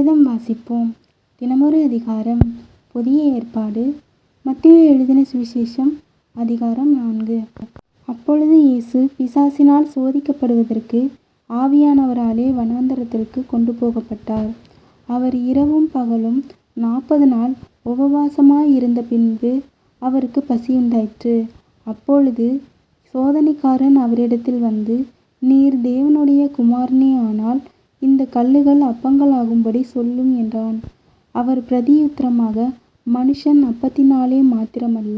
வேதம் வாசிப்போம். தினமொரு அதிகாரம். புதிய ஏற்பாடு. மத்தேயு எழுதின சுவிசேஷம் அதிகாரம் 4. அப்பொழுது இயேசு பிசாசினால் சோதிக்கப்படுவதற்கு ஆவியானவராலே வனாந்தரத்திற்கு கொண்டு போகப்பட்டார். அவர் இரவும் பகலும் 40 நாள் உபவாசமாயிருந்த பின்பு அவருக்கு பசியுண்டாயிற்று. அப்பொழுது சோதனைக்காரன் அவரிடத்தில் வந்து, நீர் தேவனுடைய குமாரனே ஆனால் இந்த கல்லுகள் அப்பங்களாகும்படி சொல்லும் என்றான். அவர் பிரதியுத்தரமாக, மனுஷன் அப்பத்தினாலே மாத்திரமல்ல,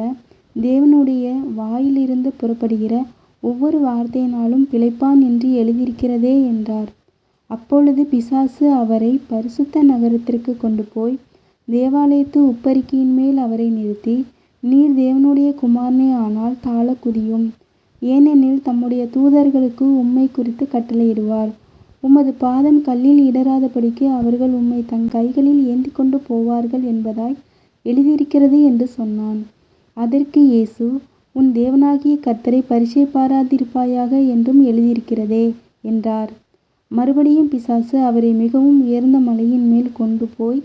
தேவனுடைய வாயிலிருந்து புறப்படுகிற ஒவ்வொரு வார்த்தையினாலும் பிழைப்பான் என்று எழுதியிருக்கிறதே என்றார். அப்பொழுது பிசாசு அவரை பரிசுத்த நகரத்திற்கு கொண்டு போய் தேவாலயத்து உப்பரிகையின் மேல் அவரை நிறுத்தி, நீர் தேவனுடைய குமாரனே ஆனால் தாழ குதியும். ஏனெனில் தம்முடைய தூதர்களுக்கு உம்மை குறித்து கட்டளையிடுவார். உமது பாதம் கல்லில் இடராதபடிக்கு அவர்கள் உம்மை தங் கைகளில் ஏந்திக்கொண்டு போவார்கள் என்பதாய் எழுதியிருக்கிறது என்று சொன்னான். அதற்கு இயேசு, உன் தேவனாகிய கர்த்தரை பரீட்சை பாராதிருப்பாயாக என்றும் எழுதியிருக்கிறதே என்றார். மறுபடியும் பிசாசு அவரை மிகவும் உயர்ந்த மலையின் மேல் கொண்டு போய்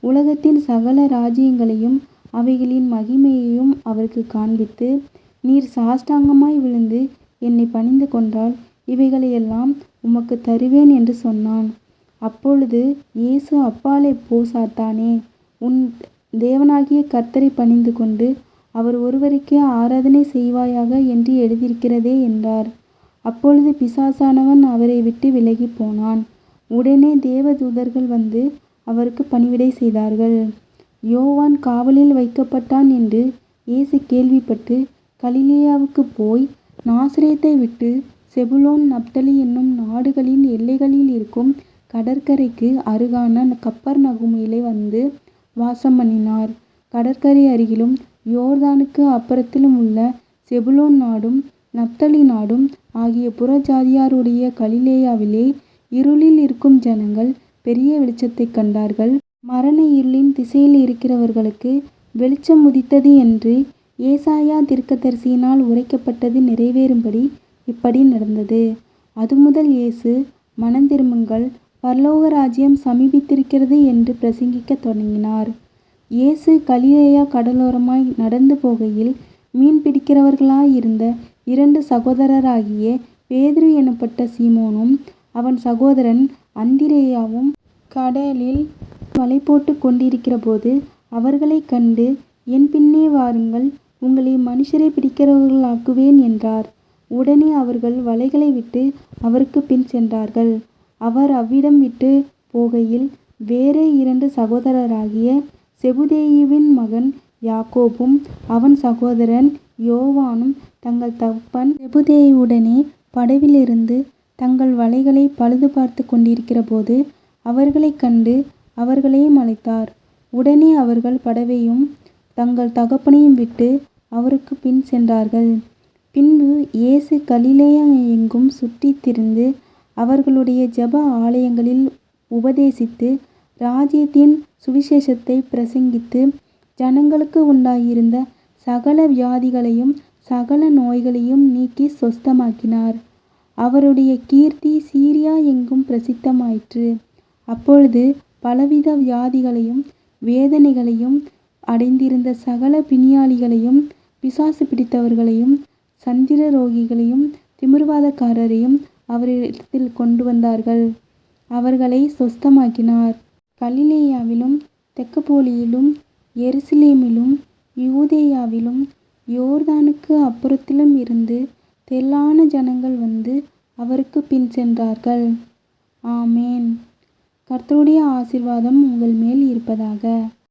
உலகத்தின் சகல ராஜ்யங்களையும் அவைகளின் மகிமையையும் அவருக்கு காண்பித்து, நீர் சாஷ்டாங்கமாய் விழுந்து என்னை பணிந்து கொண்டால் இவைகளையெல்லாம் உமக்கு தருவேன் என்று சொன்னான். அப்பொழுது இயேசு, அப்பாலே போ சாத்தானே, உன் தேவனாகிய கர்த்தரை பணிந்து கொண்டு அவர் ஒருவருக்கே ஆராதனை செய்வாயாக என்று எழுதியிருக்கிறதே என்றார். அப்பொழுது பிசாசானவன் அவரை விட்டு விலகி போனான். உடனே தேவதூதர்கள் வந்து அவருக்கு பணிவிடை செய்தார்கள். யோவான் காவலில் வைக்கப்பட்டான் என்று இயேசு கேள்விப்பட்டு கலிலேயாவுக்கு போய் நாசரேத்தை விட்டு செபுலோன் நப்தலி என்னும் நாடுகளின் எல்லைகளில் இருக்கும் கடற்கரைக்கு அருகான கப்பர்நகூமிலே வந்து வாசம் பண்ணினார். கடற்கரை அருகிலும் யோர்தானுக்கு அப்புறத்திலும் உள்ள செபுலோன் நாடும் நப்தலி நாடும் ஆகிய புறஜாதியாருடைய கலிலேயாவிலே இருளில் இருக்கும் ஜனங்கள் பெரிய வெளிச்சத்தைக் கண்டார்கள். மரண இருளின் திசையில் இருக்கிறவர்களுக்கு வெளிச்சம் உதித்தது என்று ஏசாயா தீர்க்கதரிசியினால் உரைக்கப்பட்டது நிறைவேறும்படி இப்படி நடந்தது. அதுமுதல் இயேசு, மனந்திரும்புங்கள், பரலோக ராஜ்யம் சமீபித்திருக்கிறது என்று பிரசங்கிக்கத் தொடங்கினார். இயேசு கலிலேயா கடலோரமாய் நடந்து போகையில் மீன் பிடிக்கிறவர்களாயிருந்த 2 சகோதரராகிய பேதுரு எனப்பட்ட சீமோனும் அவன் சகோதரன் அந்திரேயாவும் கடலில் வலை போட்டு கொண்டிருக்கிறபோது அவர்களைக் கண்டு, என் பின்னே வாருங்கள், உங்களை மனுஷரை பிடிக்கிறவர்களாக்குவேன் என்றார். உடனே அவர்கள் வலைகளை விட்டு அவருக்கு பின் சென்றார்கள். அவர் அவ்விடம் விட்டு போகையில் வேறே 2 சகோதரராகிய செபுதேயுவின் மகன் யாக்கோபும் அவன் சகோதரன் யோவானும் தங்கள் தகப்பன் செபுதேயுவுடனே படவிலிருந்து தங்கள் வலைகளை பழுது பார்த்து கொண்டிருக்கிறபோது அவர்களைக் கண்டு அவர்களையும் அழைத்தார். உடனே அவர்கள் படவையும் தங்கள் தகப்பனையும் விட்டு அவருக்கு பின் சென்றார்கள். பின்பு இயேசு கலிலேயா எங்கும் சுற்றித் திரிந்து அவர்களுடைய ஜெப ஆலயங்களில் உபதேசித்து ராஜ்யத்தின் சுவிசேஷத்தை பிரசங்கித்து ஜனங்களுக்கு உண்டாயிருந்த சகல வியாதிகளையும் சகல நோய்களையும் நீக்கி சொஸ்தமாக்கினார். அவருடைய கீர்த்தி சீரியா எங்கும் பிரசித்தமாயிற்று. அப்பொழுது பலவித வியாதிகளையும் வேதனைகளையும் அடைந்திருந்த சகல பிணியாளிகளையும் பிசாசு பிடித்தவர்களையும் சந்திர ரோகிகளையும் திமிர்வாதக்காரரையும் அவரிடத்தில் கொண்டு வந்தார்கள். அவர்களை சொஸ்தமாக்கினார். கலிலேயாவிலும் தெக்கப்போலியிலும் எருசலேமிலும் யூதேயாவிலும் யோர்தானுக்கு அப்புறத்திலும் இருந்து திரளான ஜனங்கள் வந்து அவருக்கு பின் சென்றார்கள். ஆமேன். கர்த்தருடைய ஆசீர்வாதம் உங்கள் மேல் இருப்பதாக.